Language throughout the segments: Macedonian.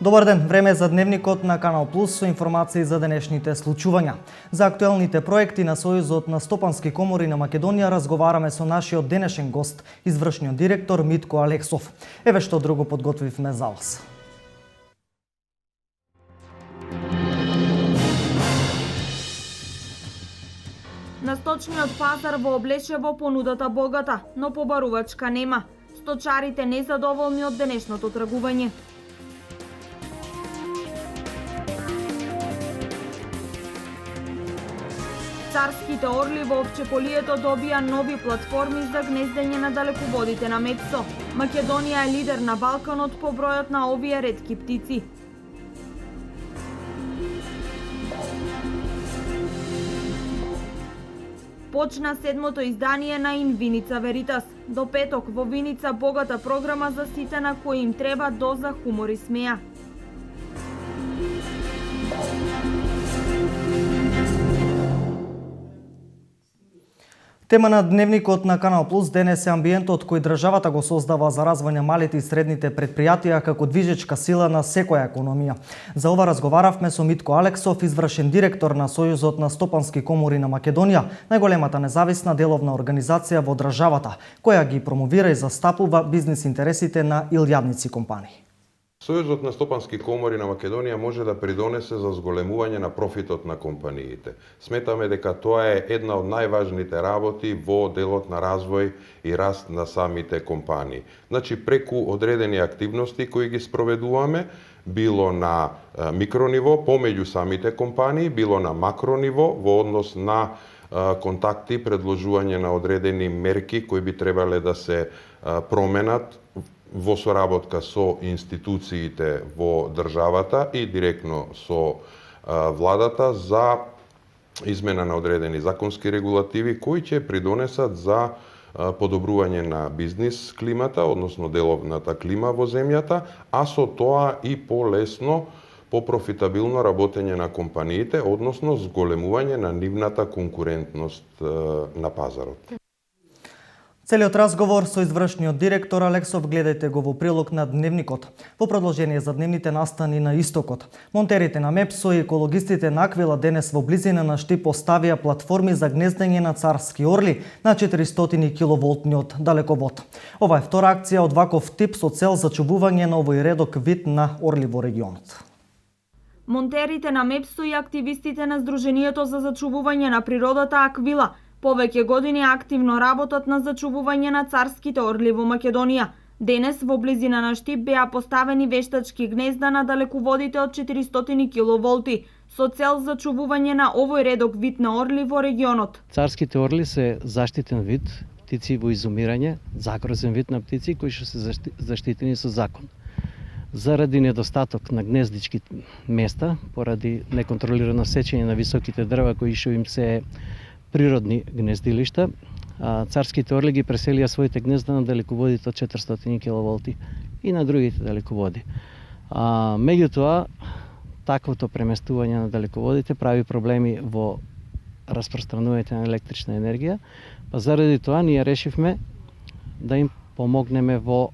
Добар ден, време е за дневникот на Канал Плюс со информации за денешните случувања. За актуелните проекти на Сојузот на стопански комори на Македонија разговараме со нашиот денешен гост, извршниот директор Митко Алексов. Еве што друго подготвивме за вас. На сточниот пазар во Облешево понудата богата, но побарувачка нема. Сточарите незадоволни од денешното тргување. Царските орли во Овчеполието добија нови платформи за гнездење на далеководите на Мепсо. Македонија е лидер на Балканот по бројот на овие ретки птици. Почна седмото издание на Ин Виница Веритас. До петок во Виница богата програма за сите на кои им треба доза хумор и смеја. Тема на дневникот на Канал Плюс денес е амбиентот кој државата го создава за развој на малите и средните предпријатија како движечка сила на секоја економија. За ова разговаравме со Митко Алексов, извршен директор на Сојузот на стопански комори на Македонија, најголемата независна деловна организација во државата, која ги промовира и застапува бизнис интересите на илјадници компании. Сојузот на стопански комори на Македонија може да придонесе за зголемување на профитот на компаниите. Сметаме дека тоа е една од најважните работи во делот на развој и раст на самите компании. Значи, преку одредени активности кои ги спроведуваме, било на микрониво помеѓу самите компании, било на макрониво во однос на контакти, предложување на одредени мерки кои би требале да се променат во соработка со институциите во државата и директно со владата за измена на одредени законски регулативи кои ќе придонесат за подобрување на бизнис климата, односно деловната клима во земјата, а со тоа и полесно, попрофитабилно работење на компаниите, односно зголемување на нивната конкурентност на пазарот. Целиот разговор со извршниот директор Алексов гледајте го во прилог на дневникот. Во продолжение за дневните настани на истокот, монтерите на Мепсо и екологистите на Аквила денес во близина на Штип поставија платформи за гнездење на царски орли на 400 киловолтниот далековод. Ова е втора акција од ваков тип со цел зачувување на овој редок вид на орли во регионот. Монтерите на Мепсо и активистите на Сдруженијето за зачувување на природата Аквила повеќе години активно работат на зачувување на царските орли во Македонија. Денес во близина на Штип беа поставени вештачки гнезда на далеководите од 400 киловолти со цел зачувување на овој редок вид на орли во регионот. Царските орли се заштитен вид птици во изумирање, загрозен вид на птици кои што се заштитени со закон. Заради недостаток на гнездички места, поради неконтролирано сечење на високите дрва кои што им се природни гнездилишта, царските орли ги преселија своите гнезда на далеководите од 400 киловолти и на другите далеководи. Меѓутоа, таквото преместување на далеководите прави проблеми во распространувањето на електрична енергија, па заради тоа ние решивме да им помогнеме во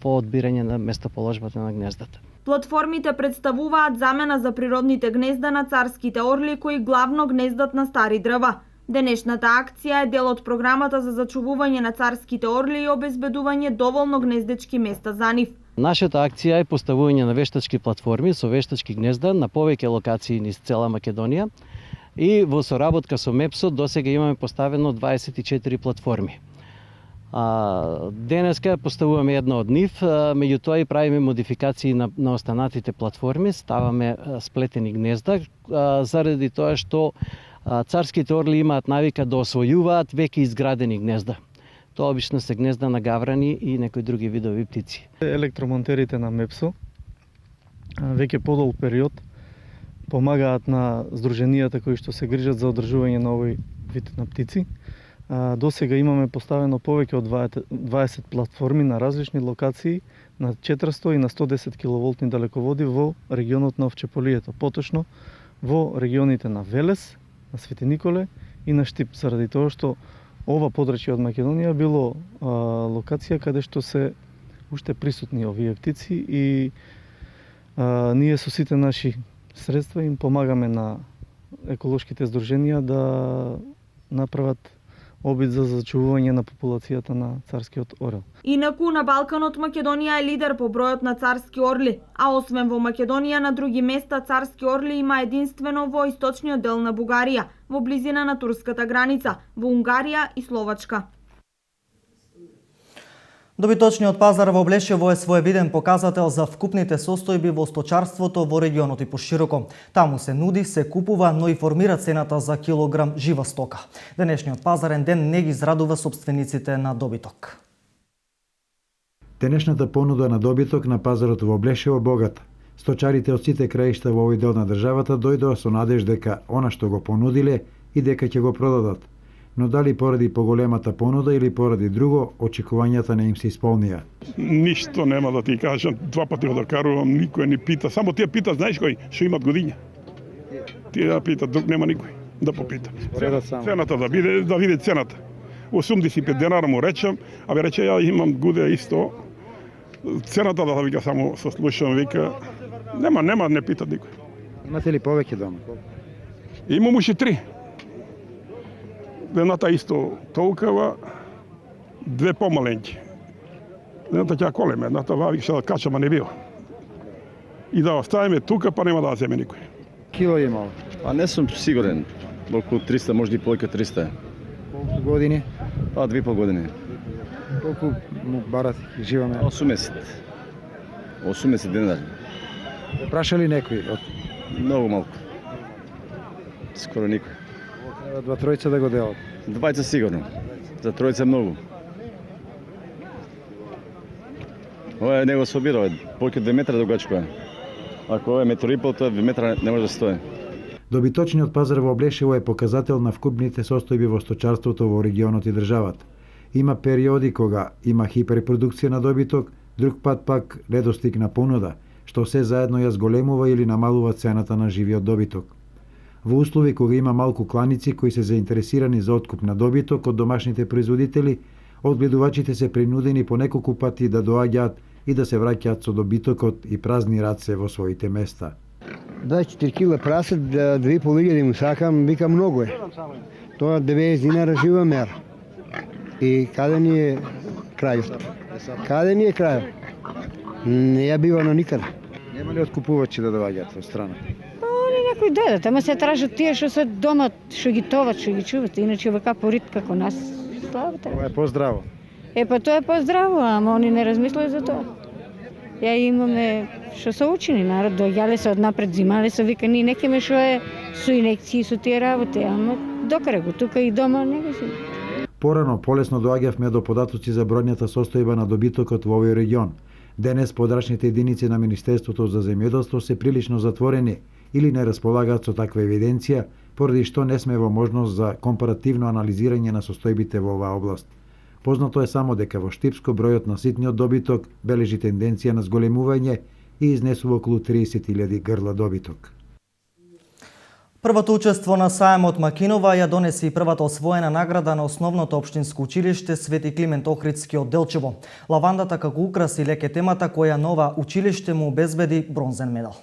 одбирање на местоположбата на гнездата. Платформите представуваат замена за природните гнезда на царските орли кои главно гнездат на стари дрва. Денешната акција е дел од програмата за зачувување на царските орли и обезбедување доволно гнездечки места за нив. Нашата акција е поставување на вештачки платформи со вештачки гнезда на повеќе локации низ цела Македонија и во соработка со Мепсо досега имаме поставено 24 платформи. Денеска поставуваме една од нив, меѓутоа и правиме модификации на останатите платформи, ставаме сплетени гнезда, заради тоа што царските орли имаат навика да освојуваат веќе изградени гнезда. Тоа обично се гнезда на гаврани и некои други видови птици. Електромонтерите на Мепсо веќе подолг период помагаат на здруженијата кои што се грижат за одржување на овој вид на птици. Досега имаме поставено повеќе од 20 платформи на различни локации на 400 и на 110 киловолтни далеководи во регионот на Овчеполието, поточно во регионите на Велес, на Свети Николе и на Штип, заради тоа што ова подрачје од Македонија било локација каде што се уште присутни овие птици и Ние со сите наши средства им помагаме на еколошките здруженија да направат обид за зачувување на популацијата на царскиот орел. Инаку на Балканот Македонија е лидер по бројот на царски орли, а освен во Македонија на други места царски орли има единствено во источниот дел на Бугарија, во близина на турската граница, во Унгарија и Словачка. Добиточниот пазар во Облешево е своевиден показател за вкупните состојби во сточарството во регионот и пошироко. Таму се нуди, се купува, но и формира цената за килограм жива стока. Денешниот пазарен ден не ги израдува собствениците на добиток. Денешната понуда на добиток на пазарот во Облешево богата. Сточарите од сите краишта во овој дел на државата дојдоа со надеж дека она што го понудиле и дека ќе го продадат. Но дали поради поголемата понуда или поради друго, очекувањата не им се исполнија. Ништо нема да ти кажам, 2 пати го докарувам, никој не пита, само тие пита, знаеш кој, што имат годиња. Тие да питат, друг нема никој да попита. Цената да биде цената. 85 денара му речам, абе рече ја имам гуде исто. Цената да вика само со слушам, вика, нема не питат никој. Имате ли повеќе дома? Имам уши 3. Едната исто толкава, 2 помаленки. Едната ќе колеме, едната вави што да качам, а не била. И да оставиме тука, па нема да земе никој. Кило имал? А не сум сигурен. Околу 300, може и повеќе 300. Колку години? 2,5 години. Колку му барат живаме? 80. 80 денари. Праша ли некој? Многу малку. Скоро никој. Треба 2-3 да го делат. 20 сигурно. За тројца многу. Ова е него собира, повеќе 2 метра дугачко е. Ако ова е 1,5 метра, тоа 2 метра не може да стои. Добиточниот пазар во Облешево е показател на вкупните состојби во сточарството во регионот и државата. Има периоди кога има хиперпродукција на добиток, друг пат пак недостиг на понуда, што се заедно ја зголемува или намалува цената на живиот добиток. Во услови кога има малку кланици кои се заинтересирани за откуп на добиток од домашните производители, одгледувачите се принудени по неколку пати да доаѓаат и да се враќаат со добитокот и празни раце во своите места. 24 кила прасет, 2,5 му сакам, вика многу е. Тоа 90 динара жива мера. И каде ни е крајот? Каде ни е крајот? Не ја бива на никаде. Нема ли откупувачи да доаѓаат во страната? Некои дојдат, ама се тражат тие што се дома, што ги товат, што ги чуват, иначе вака порит како нас. Славата. Тоа е поздраво. Па тоа е поздраво, ама они не размислуваат за тоа. Ја имаме што се учени народ, доаѓале се однапред, зимале се, вика ние некеме што е со инекции со тие работи, ама докаре го тука и дома не го си. Порано полесно доаѓавме до податоци за бројната состојба на добитокот во овој регион. Денес подрачните единици на Министерството за земјоделство се прилично затворени или не располагаат со таква евиденција, поради што не сме во можност за компаративно анализирање на состојбите во оваа област. Познато е само дека во Штипско бројот на ситниот добиток бележи тенденција на зголемување и изнесува околу 30.000 грла добиток. Првото учество на сајмот Макинова ја донесе и првата освоена награда на основното општинско училиште Свети Климент Охридски од Делчево. Лавандата како украс и лек е темата која нова училиште му обезбеди бронзен медал.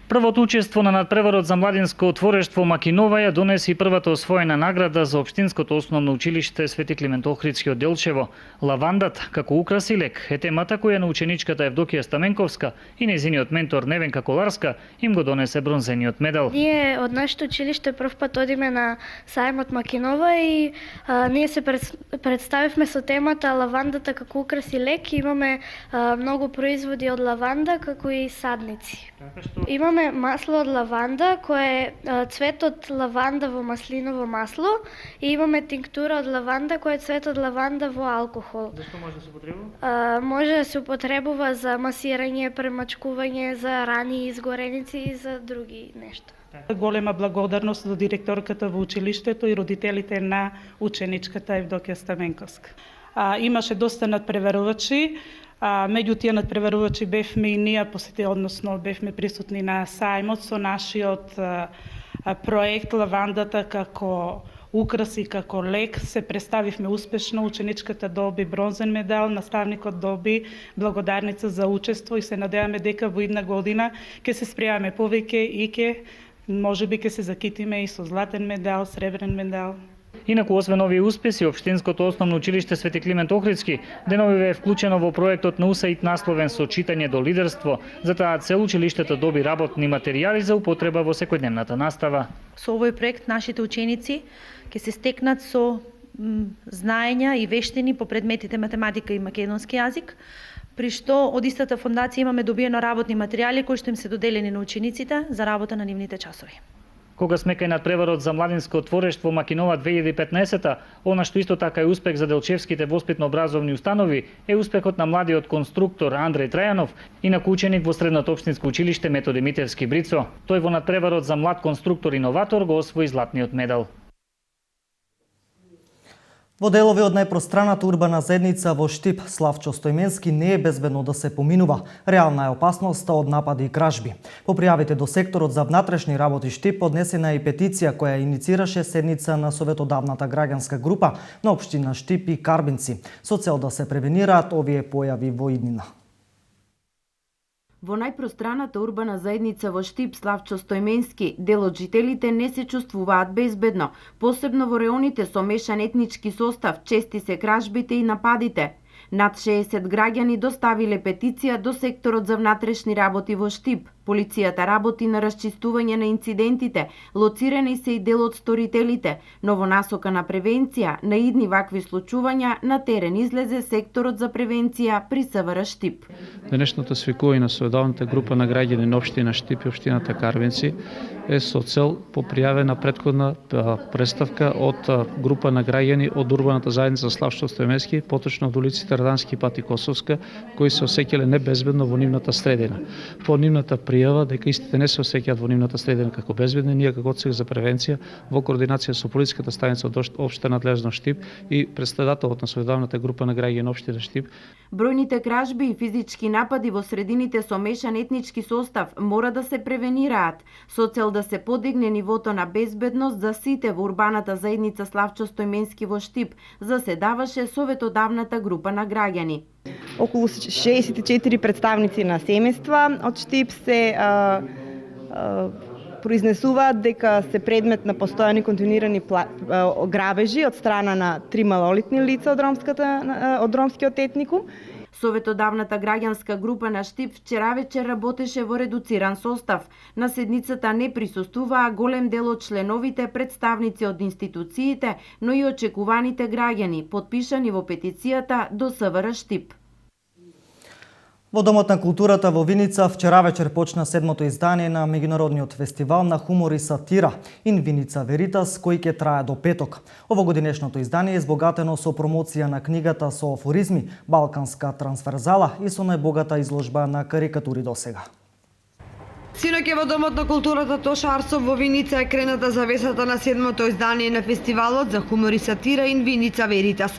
Првото учество на надпреварот за младинско творештво Макинова ја донесе и првата освоена награда за општинското основно училиште Свети Климент Охридски од Делчево. Лавандата како украс и лек е темата која на ученичката Евдокија Стаменковска и нејзиниот ментор Невенка Коларска им го донесе бронзениот медал. Ние од нашето училиште прв пат одиме на сајмот Макинова и ние се представивме со темата Лавандата како украс и лек. Имаме многу производи од лаванда како и садници. Имаме масло од лаванда, кое е цвет од лаванда во маслиново масло, и имаме тинктура од лаванда, кој е цвет од лаванда во алкохол. Зашто може да се употребува? Може да се употребува за масирање, премачкување, за рани, изгореници и за други нешта. Голема благодарност до директорката во училиштето и родителите на ученичката Евдокија Стаменковска. Имаше доста надпреварувачи. Меѓу тие надпреварувачи бевме и ние односно бевме присутни на сајмот со нашиот проект Лавандата како украси како лек. Се представивме успешно, ученичката доби бронзен медал, наставникот доби благодарница за учество и се надеваме дека во една година ќе се спремаме повеќе и можеби ќе се закитиме и со златен медал, сребрен медал. Инаку, освен овие успеси, Општинското основно училиште Свети Климент Охридски деновиве е вклучено во проектот на УСАИД насловен со читање до лидерство. За таа цел училиштето доби работни материјали за употреба во секојдневната настава. Со овој проект нашите ученици ќе се стекнат со знаења и вештини по предметите математика и македонски јазик, при што од истата фондација имаме добиено работни материјали кои што им се доделени на учениците за работа на нивните часови. Кога сме кај надпреварот за младинско творештво Макинова 2015, она што исто така е успех за Делчевските воспитно-образовни установи е успехот на младиот конструктор Андреј Трајанов, инаку ученик во Средното општинско училиште Методи Митевски Брицо. Тој во надпреварот за млад конструктор-иноватор го освои златниот медал. Во делови од најпространата урбана заедница во Штип, Славчо Стојменски, не е безбедно да се поминува. Реална е опасноста од напади и кражби. По пријавите до секторот за внатрешни работи Штип поднесена и петиција која иницираше седница на советодавната граѓанска група на општина Штип и Карбинци, со цел да се превенираат овие појави во иднина. Во најпространата урбана заедница во Штип, Славчо Стојменски, дел од жителите не се чувствуваат безбедно, посебно во реоните со мешан етнички состав, чести се кражбите и нападите. Над 60 граѓани доставиле петиција до секторот за внатрешни работи во Штип. Полицијата работи на расчистување на инцидентите, лоцирани се и дел од сторителите, но во насока на превенција на идни вакви случувања на терен излезе секторот за превенција при СВР Штип. Денешното свикување на советодавната група на граѓани на општина Штип и општината Карвинци е со цел по пријавена претходна представка од група на граѓани од урбаната заедница Славчо Стојменски, поточно од улиците Радански пат и Косовска, кои се осеќале небезбедно во нивната средина. По нивната пријава дека истите не се осеќаат во нивната средина како безбедни, ние како одсек за превенција во координација со полициската станица од општа надлежно Штип и претседателот на советодавната група на граѓани на општина Штип. Бројните кражби и физички напади во средините со мешан етнички состав мора да се превенираат со цел да се подигне нивото на безбедност за сите во урбаната заедница Славчо Стојменски во Штип, заседаваше советодавната група на граѓани. Околу 64 представници на семејства од Штип се произнесуваат дека се предмет на постојани континуирани грабежи од страна на 3 малолетни лица од ромскиот етникум. Советодавната граѓанска група на Штип вчера вечер работеше во редуциран состав. На седницата не присуствуваа голем дел од членовите, представници од институциите, но и очекуваните граѓани, подпишани во петицијата до СВР Штип. Во Домот на културата во Виница вчера вечер почна 7-то издание на меѓународниот фестивал на хумор и сатира In Vinica Veritas, кој ќе трае до петок. Овогодинешното издание е збогатено со промоција на книгата со афоризми Балканска трансферзала и со најбогата изложба на карикатури досега. Синоќ во Домот на културата Тоша Арсов во Виница е крената завесата на 7-то издание на фестивалот за хумор и сатира In Vinica Veritas.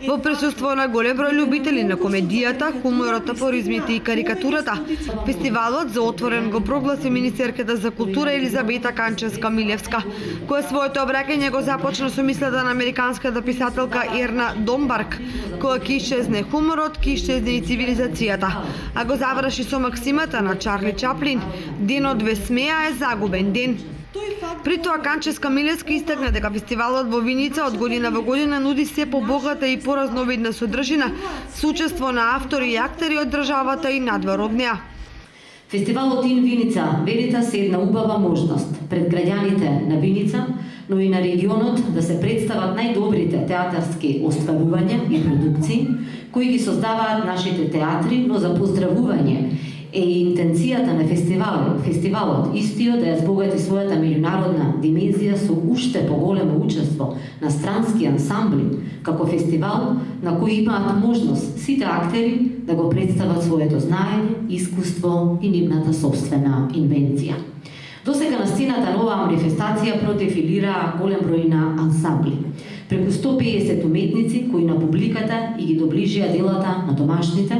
Во присуство на голем број љубители на комедијата, хуморот, афоризмите и карикатурата, фестивалот за отворен го прогласи министерката за култура Елизабета Канчевска-Милевска, која своето обраќање го започна со мислата на американската писателка Ерна Домбарк, која ќе исчезне хуморот, ќе исчезне и цивилизацијата, а го заврши со максимата на Чарли Чаплин: денот без смеа е загубен ден. При тоа Канчевска-Милевска истакна дека фестивалот во Виница од година во година нуди се побогата и поразновидна содржина со учество на автори и актери од државата и надвор од неа. Фестивалот In Vinica Veritas е една убава можност пред граѓаните на Виница, но и на регионот да се представат најдобрите театарски остварувања и продукции кои ги создаваат нашите театри, но за поздравување е интенцијата на фестивалот истиот да ја збогати својата меѓународна димензија со уште поголемо учество на странски ансамбли, како фестивал на кој имаат можност сите актери да го представат своето знаење, искуство и нивната собствена инвенција. Досега на сцената на оваа манифестација продефилираа голем број на ансамбли. Преку 150 уметници кои на публиката и ги доближија делата на домашните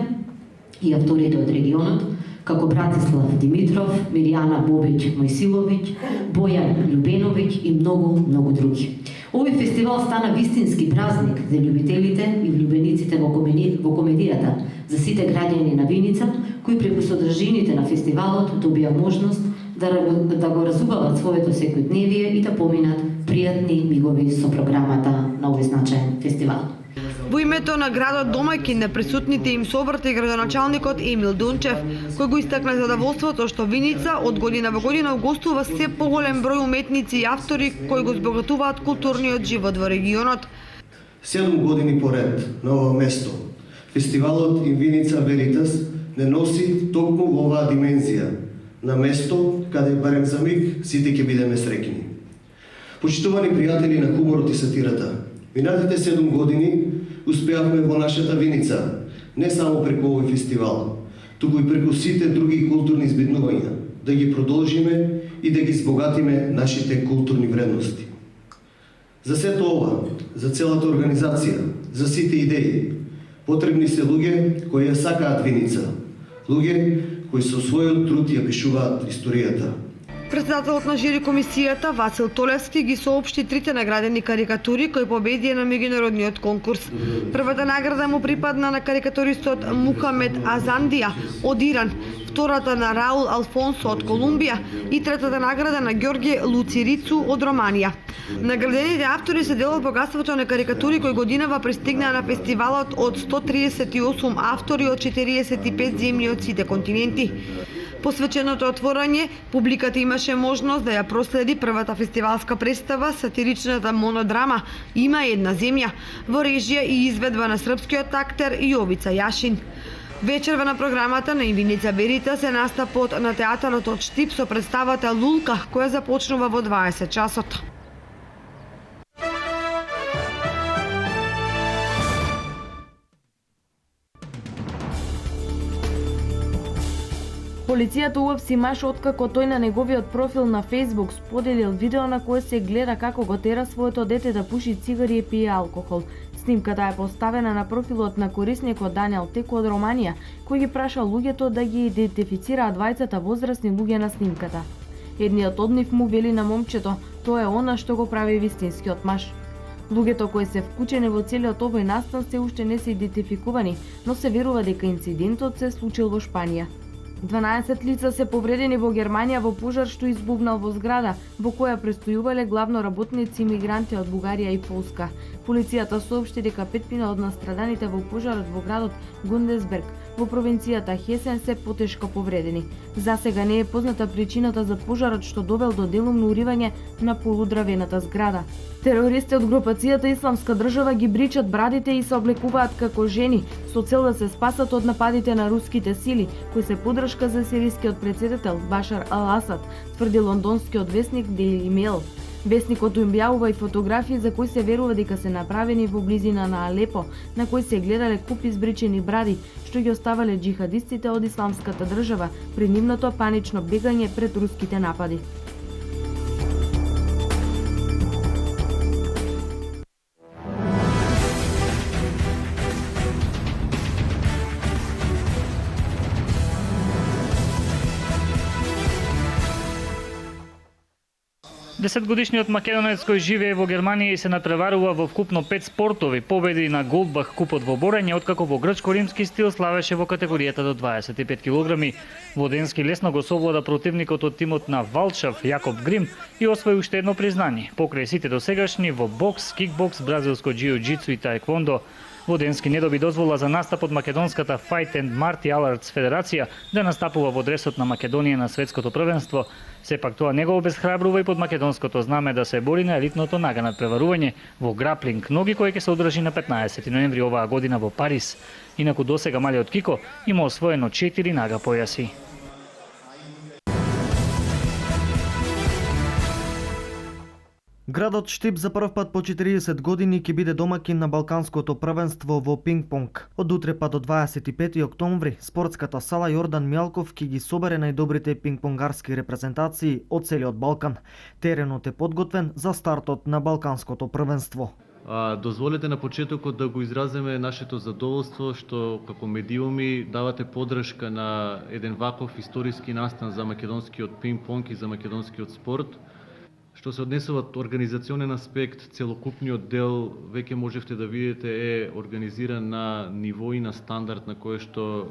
и авторите од регионот, како Братислав Димитров, Миријана Бобич Мојсиловиќ, Бојан Љубеновиќ и многу други. Овој фестивал стана вистински празник за љубителите и влюбениците во комедијата, за сите граѓани на Виница, кои преку содржините на фестивалот добија можност да го разубават своето секојдневие и да поминат пријатни мигови со програмата на овој значаен фестивал. Во името на градот домаќин на присутните им собрати градоначалникот Емил Дончев, кој го истакна задоволството што Виница од година во година угостува се поголем број уметници и автори кои го збогатуваат културниот живот во регионот. 7 години поред на ова место, фестивалот Инвиница Веритас не носи токму во оваа димензија, на место каде барем за миг сите ќе бидеме среќни. Почитувани пријатели на хуморот и сатирата, минатите 7 години успеавме во нашата Виница, не само преку овој фестивал, туку и преку сите други културни збиднувања, да ги продолжиме и да ги збогатиме нашите културни вредности. За сето ова, за целата организација, за сите идеи, потребни се луѓе кои ја сакаат Виница, луѓе кои со својот труд ја пишуваат историјата. Председателот на жири комисијата Васил Толевски ги соопшти трите наградени карикатури кои победија на меѓународниот конкурс. Првата награда му припадна на карикатуристот Мухамед Азандија од Иран, втората на Раул Алфонсо од Колумбија и третата награда на Ѓорѓе Луцирицу од Романија. Наградените автори се дел од богатството на карикатури кои годинава пристигнаа на фестивалот од 138 автори од 45 земји од сите континенти. Посвеченото отворање, публиката имаше можност да ја проследи првата фестивалска представа, сатиричната монодрама "Има една земја", во режија и изведба на српскиот актер Јовица Јашин. Вечерва на програмата на Инвиница Верита се настапот на театарот од Штип со представата Лулка, која започнува во 20 часот. Полицијата уапси маж откако тој на неговиот профил на Facebook споделил видео на кое се гледа како го тера своето дете да пуши цигари и пие алкохол. Снимката е поставена на профилот на корисникот Даниел Теко од Романија, кој ги праша луѓето да ги идентифицираат двајцата возрастни луѓе на снимката. Едниот од нив му вели на момчето, тоа е она што го прави вистинскиот маж. Луѓето кои се вклучени во целиот овој настан се уште не се идентификувани, но се верува дека инцидентот се случил во Шпанија. 12 лица се повредени во Германија во пожар што избувнал во зграда, во која престојувале главно работници и мигранти од Бугарија и Полска. Полицијата соопшти дека 5 од настраданите во пожарот во градот Гундесберг во провинцијата Хесен се потешко повредени. Засега не е позната причината за пожарот што довел до делумно уривање на полудравената зграда. Терористи од групацијата Исламска држава ги бричат брадите и се облекуваат како жени со цел да се спасат од нападите на руските сили, кои се подршка за сирискиот претседател Башар ал-Асад, тврди лондонскиот весник Daily Mail. Весникот објавува и фотографии за кои се верува дека се направени во близина на Алепо, на кои се гледале купи избричени бради, што ги оставале џихадистите од Исламската држава при нивното панично бегање пред руските напади. Десетгодишниот македонец кој живее во Германија и се надпреварува во вкупно 5 спортови, победи на Голдбах купот во борење, откако во грчко-римски стил славеше во категоријата до 25 кг. Воденски лесно го совлада противникот од тимот на Валшав, Јакоб Грим, и освои уште едно признание, покрај сите досегашни во бокс, кикбокс, бразилско џиу-џицу и таеквондо. Воденски не доби дозвола за настап од македонската Fight and Martial Arts Федерација да настапува во дресот на Македонија на светското првенство. Сепак тоа не го обезхрабрува и под македонското знаме да се бори на елитното нага надпреварување во граплинг ноги кој ќе се одржи на 15 ноември оваа година во Париз. Инаку досега малиот Кико има освоено 4 нага појаси. Градот Штип за прв пат по 40 години ќе биде домаќин на Балканското првенство во пинг-понг. Од утре па до 25 октомври, спортската сала Јордан Мјалков ќе ги собере најдобрите пинг-понгарски репрезентации од целиот Балкан. Теренот е подготвен за стартот на Балканското првенство. Дозволете на почетокот да го изразиме нашето задоволство што како медиуми давате поддршка на еден ваков историски настан за македонскиот пинг-понг и за македонскиот спорт, Што се однесува организационен аспект, целокупниот дел веќе можевте да видите е организиран на ниво и на стандард на кое што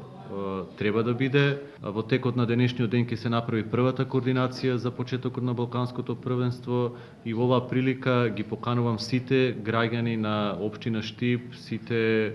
треба да биде. Во текот на денешниот ден ќе се направи првата координација за почетокот на Балканското првенство и во оваа прилика ги поканувам сите граѓани на општина Штип, сите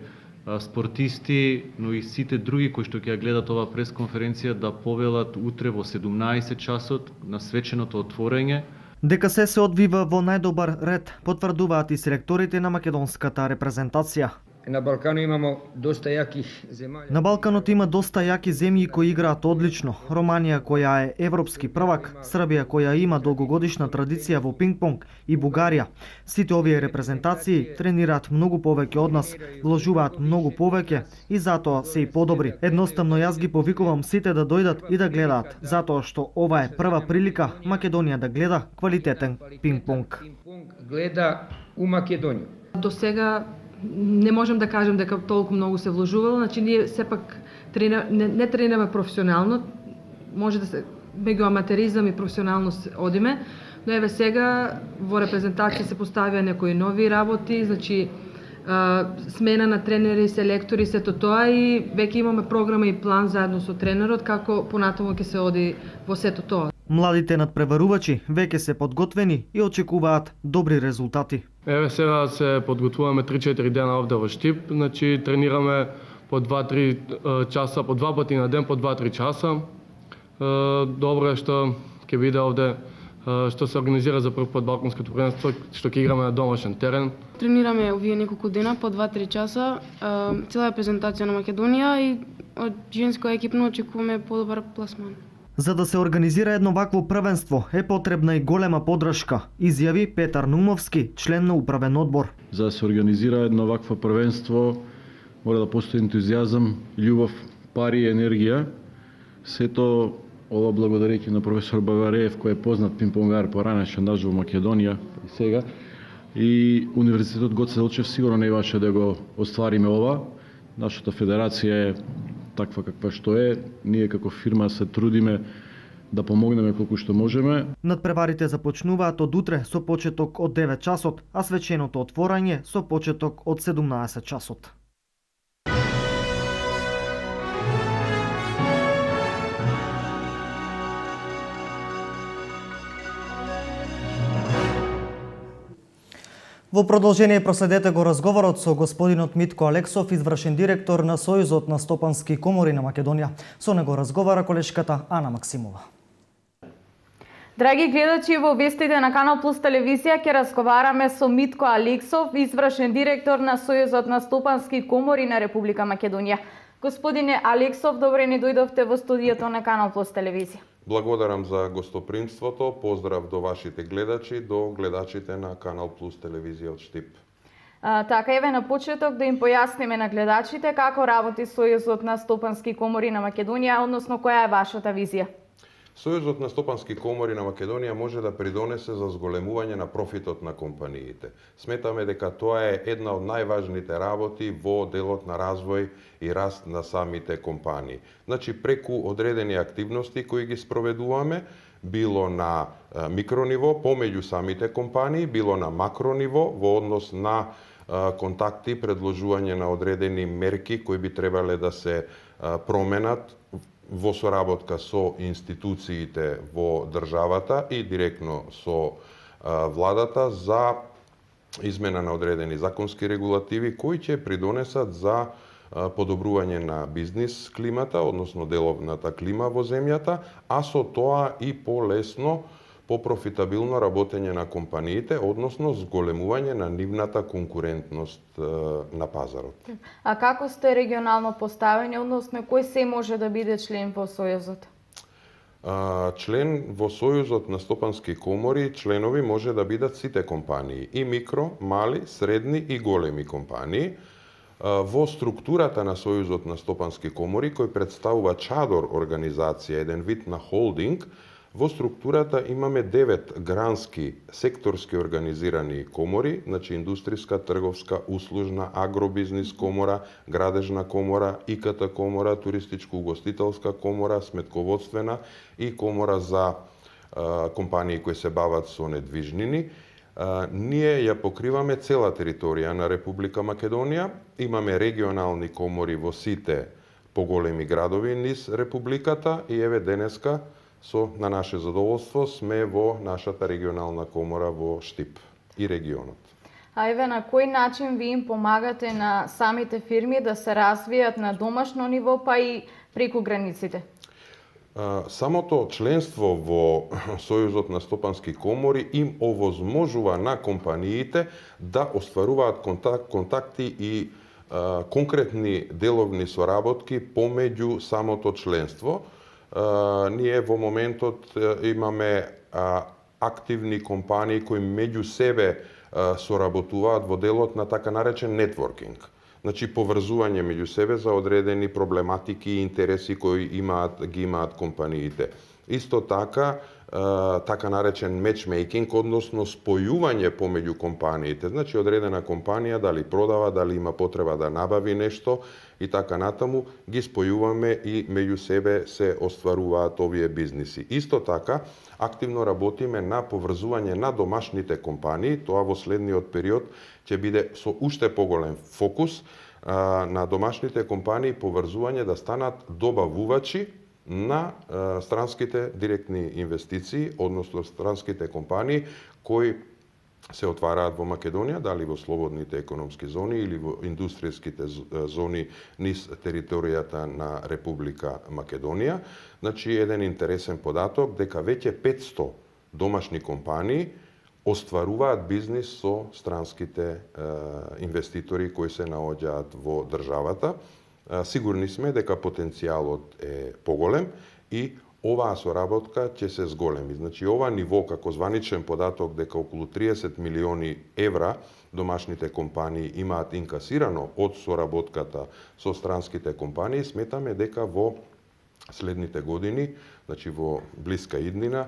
спортисти, но и сите други кои што ќе ја гледат оваа пресконференција да повелат утре во 17 часот на свеченото отворење. Дека се одвива во најдобар ред, потврдуваат и селекторите на македонската репрезентација. На Балкану имамо доста јаки земји. На Балканот има доста јаки земји кои играат одлично. Романија која е европски првак, Србија која има долгогодишна традиција во пинг-понг и Бугарија. Сите овие репрезентации тренираат многу повеќе од нас, вложуваат многу повеќе и затоа се и подобри. Едноставно јас ги повикувам сите да дојдат и да гледаат, затоа што ова е прва прилика Македонија да гледа квалитетен пинг-понг. Гледа у Македонија. До сега не можем да кажем дека толку многу се вложувало, значи ние сепак не тренираме професионално, може да се меѓу аматеризам и професионалност одиме, но еве сега во репрезентација се поставија некои нови работи, значи смена на тренери, селектори, сето тоа и веќе имаме програма и план заедно со тренерот како понатаму ќе се оди во сето тоа. Младите надпреварувачи веќе се подготвени и очекуваат добри резултати. Еве сега се подготвуваме 3-4 дена овде во Штип, значи тренираме по 2-3 часа, по 2 пати на ден, по 2-3 часа. Добро е што ќе биде овде, што се организира за прв пат Балканското првенство, што ќе играме на домашен терен. Тренираме овие неколку дена по 2-3 часа, цела презентација на Македонија и од женско екипно очекуваме подобар пласман. За да се организира едно вакво првенство е потребна и голема поддршка, изјави Петар Нумовски, член на управен одбор. За да се организира едно вакво првенство мора да постои ентузијазам, љубов, пари и енергија. Сето ова благодарејќи на професор Бавареев, кој е познат пинг-понгар поранеше даже во Македонија и сега. И Универзитетот Гоце Делчев сигурно не имаше да го оствариме ова. Нашата федерација е таква каква што е. Ние како фирма се трудиме да помогнеме колку што можеме. Надпреварите започнуваат од утре со почеток од 9 часот, а свеченото отворање со почеток од 17 часот. Во продолжение проследете го разговорот со господинот Митко Алексов, извршен директор на Сојузот на стопански комори на Македонија. Со него разговара колешката Ана Максимова. Драги гледачи, во вестите на Канал Плюс телевизија ќе разговараме со Митко Алексов, извршен директор на Сојузот на стопански комори на Република Македонија. Господине Алексов, добре ни дојдовте во студиото на Канал Плюс телевизија. Благодарам за гостопримството, поздрав до вашите гледачи, до гледачите на Канал Плюс телевизија од Штип. Така еве на почеток да им појасниме на гледачите како работи Сојузот на стопански комори на Македонија, односно која е вашата визија? Сојузот на стопански комори на Македонија може да придонесе за зголемување на профитот на компаниите. Сметаме дека тоа е една од најважните работи во делот на развој и раст на самите компании. Значи, преку одредени активности кои ги спроведуваме, било на микрониво, помеѓу самите компании, било на макрониво, во однос на контакти, предложување на одредени мерки кои би требале да се променат во соработка со институциите во државата и директно со владата за измена на одредени законски регулативи кои ќе придонесат за подобрување на бизнис климата, односно деловната клима во земјата, а со тоа и полесно, попрофитабилно работење на компаниите, односно зголемување на нивната конкурентност на пазарот. А како сте регионално поставени, односно кој се може да биде член во Сојузот? Член во Сојузот на стопански комори, членови може да бидат сите компании, и микро, мали, средни и големи компании. Во структурата на Сојузот на стопански комори, кој представува чадор организација, еден вид на холдинг, во структурата имаме 9 грански секторски организирани комори, значи индустријска, трговска, услужна, агробизнис комора, градежна комора, ИКТ комора, туристичко-угостителска комора, сметководствена и комора за компании кои се бават со недвижнини. Ние ја покриваме цела територија на Република Македонија. Имаме регионални комори во сите поголеми градови низ Републиката и еве денеска на наше задоволство сме во нашата регионална комора во Штип и регионот. А еве на кој начин ви им помагате на самите фирми да се развијат на домашно ниво па и преку границите? Самото членство во Сојузот на стопански комори им овозможува на компаниите да остваруваат контакти и конкретни деловни соработки помеѓу самото членство. Ние во моментот имаме активни компании кои меѓу себе соработуваат во делот на така наречен нетворкинг. Значи поврзување меѓу себе за одредени проблематики и интереси кои ги имаат компаниите. Исто така, така наречен матчмейкинг, односно спојување помеѓу компаниите. Значи одредена компанија дали продава, дали има потреба да набави нешто и така натаму, ги спојуваме и меѓу себе се остваруваат овие бизниси. Исто така, активно работиме на поврзување на домашните компании, тоа во следниот период ќе биде со уште поголем фокус на домашните компании поврзување да станат добавувачи на странските директни инвестиции, односно странските компании кои се отвараат во Македонија, дали во слободните економски зони или во индустријските зони низ територијата на Република Македонија. Значи, еден интересен податок дека веќе 500 домашни компании остваруваат бизнис со странските инвеститори кои се наоѓаат во државата. Сигурни сме дека потенцијалот е поголем и оваа соработка ќе се зголеми. Значи, ова ниво како званичен податок дека околу 30 милиони евра домашните компании имаат инкасирано од соработката со странските компании, сметаме дека во следните години, значи во блиска иднина,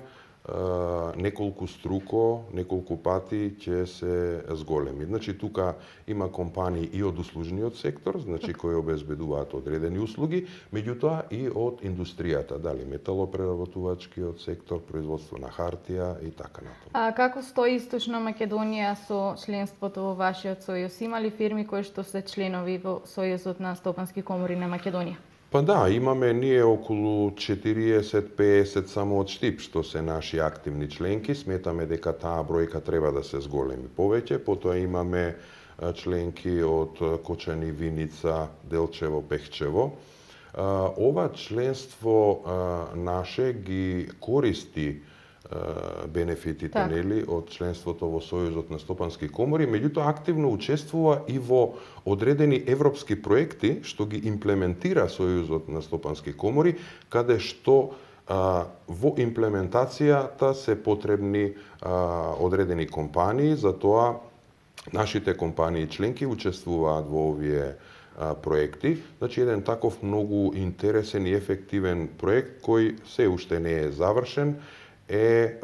неколку струко, неколку пати ќе се зголеми. Значи тука има компании и од услужниот сектор, значи кои обезбедуваат одредени услуги, меѓутоа и од индустријата, дали металопреработувачкиот сектор, производство на хартија и така натаму. А како стои Источна Македонија со членството во вашиот сојуз? Има ли фирми кои што се членови во Сојузот на стопански комори на Македонија? Па да, имаме ние околу 40-50 само од Штип, што се наши активни членки. Сметаме дека таа бројка треба да се зголеми повеќе. Потоа имаме членки од Кочани, Виница, Делчево, Пехчево. Ова членство наше ги користи бенефитите, нели, од членството во Сојузот на стопански комори, меѓутоа активно учествува и во одредени европски проекти што ги имплементира Сојузот на стопански комори, каде што во имплементацијата се потребни одредени компании, затоа нашите компании членки учествуваат во овие проекти. Значи, еден таков многу интересен и ефективен проект кој се уште не е завршен, е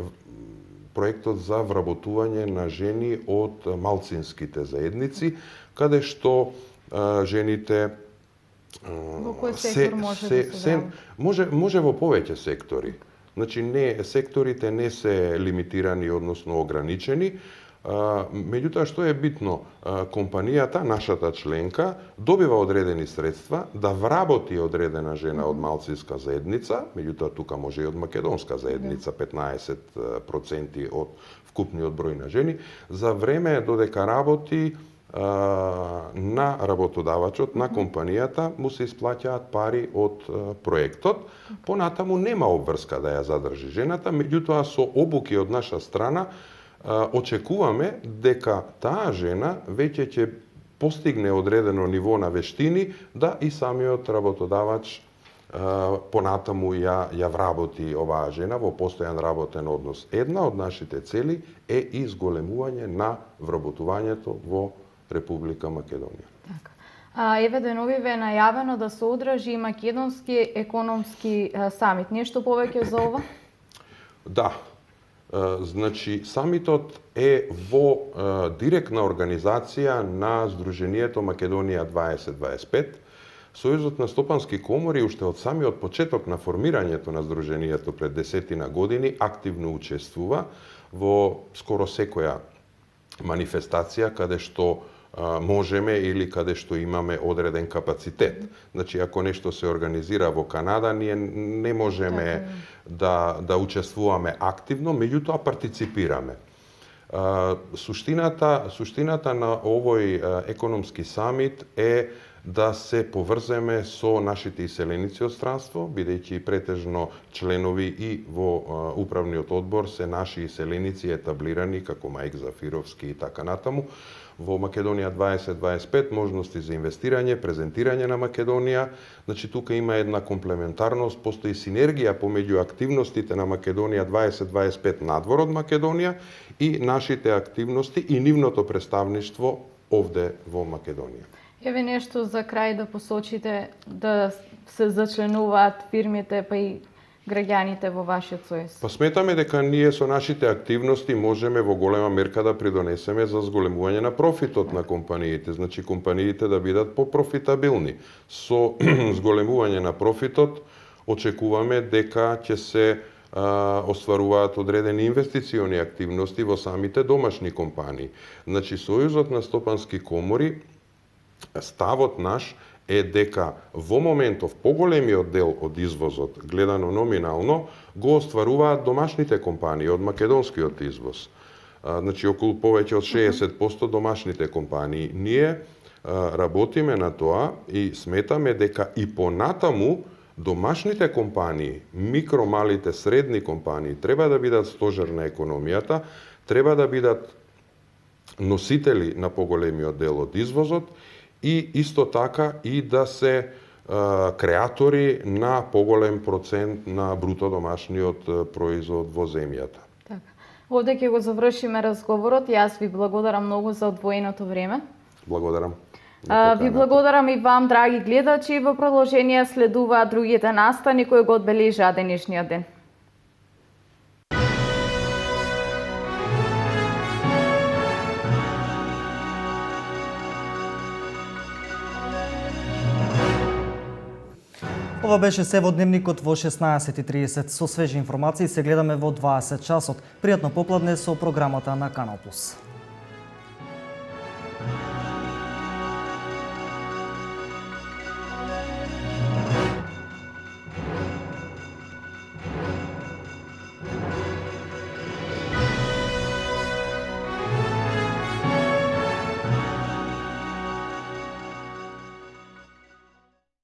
проектот за вработување на жени од малцинските заедници, каде што жените во кој сектор може во повеќе сектори. Значи секторите не се лимитирани, односно ограничени. Меѓутоа, што е битно, компанијата, нашата членка, добива одредени средства да вработи одредена жена од малцинска заедница, меѓутоа тука може и од македонска заедница, 15% од вкупниот број на жени, за време додека работи на работодавачот, на компанијата, му се исплаќаат пари од проектот. Понатаму нема обврска да ја задржи жената, меѓутоа со обуки од наша страна очекуваме дека таа жена веќе ќе постигне одредено ниво на вештини да и самиот работодавач понатаму ја вработи оваа жена во постојан работен однос. Една од нашите цели е и зголемување на вработувањето во Република Македонија. Еве деновиве е најавено да се одржи македонски економски самит. Нешто повеќе за ова? Да. Значи, самитот е во директна организација на Сдруженијето Македонија 2025. Сојузот на стопански комори уште од самиот почеток на формирањето на Сдруженијето пред 10 години активно учествува во скоро секоја манифестација каде што можеме или каде што имаме одреден капацитет. Значи, ако нешто се организира во Канада, ние не можеме да учествуваме активно, меѓутоа партиципираме. Суштината на овој економски самит е да се поврземе со нашите иселеници од странство, бидејќи претежно членови и во управниот одбор се наши иселеници етаблирани како Маик Зафировски и така натаму. Во Македонија 2025 можности за инвестирање, презентирање на Македонија. Значи, тука има една комплементарност, постои синергија помеѓу активностите на Македонија 2025 надвор од Македонија и нашите активности и нивното представништво овде во Македонија. Еве нешто за крај да посочите да се зачленуваат фирмите па и граѓаните во вашиот сојуз? Па сметаме дека ние со нашите активности можеме во голема мерка да придонесеме за зголемување на профитот на компаниите. Значи, компаниите да бидат попрофитабилни. Со зголемување на профитот очекуваме дека ќе се остваруваат одредени инвестициони активности во самите домашни компании. Значи, Сојузот на стопански комори, ставот наш е дека во моментов поголемиот дел од извозот, гледано номинално, го остваруваат домашните компании од македонскиот извоз. Значи, околу повеќе од 60% домашните компании. Ние работиме на тоа и сметаме дека и понатаму домашните компании, микро, малите, средни компании треба да бидат стожер на економијата, треба да бидат носители на поголемиот дел од извозот и исто така и да се креатори на поголем процент на бруто домашниот производ во земјата. Така. Овде ќе го завршиме разговорот. Јас ви благодарам многу за одвоеното време. Благодарам. Ви благодарам и вам, драги гледачи. Во продолжение следуваат другите настани кои го одбележаа денешниот ден. Ова беше се во Дневникот во 16:30. Со свежи информации се гледаме во 20 часот. Пријатно попладне со програмата на Канал Плюс.